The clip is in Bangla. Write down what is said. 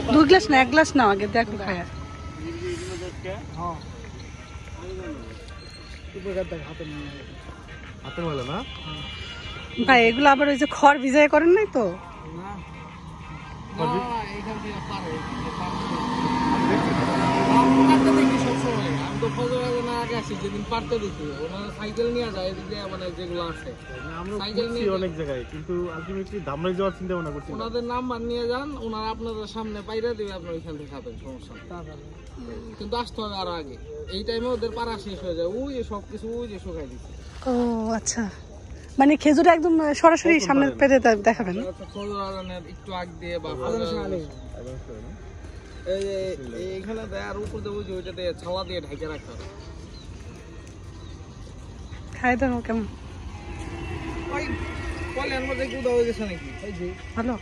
दो ग्लास ना एक ग्लास ना आगे देखो खाया ভাই এগুলো আবার ওই যে খড় ভিজায় করেন নাই তো সাইকেল নিয়ে যায় মানে যেগুলো আছে অনেক জায়গায় কিন্তু আলটিমেটলি ধামরাই যাওয়ার চিন্তা ভাবনা করছি ওনাদের নাম্বার নিয়ে যান ওনারা আপনাদের সামনে পাইরা দিবে আপনার ওইখান থেকে খাবেন সমস্যা কিন্তু আসতে হবে আরো আগে এই টাইমে ওদের পাড়া শেষ হয়ে যায় ওই যে সবকিছু ওই যে শুকাই দিচ্ছে ও আচ্ছা মানে খেজুর একদম সরাসরি সামনে পেতে দেখাবেন একটু আগ দিয়ে বা এইখানে দেয় আর উপর দিয়ে বুঝি ওইটা দিয়ে ছালা দিয়ে ঢেকে রাখতে হবে খাই দাও কেমন ওই কলের মধ্যে গুদা হয়ে গেছে নাকি ভালো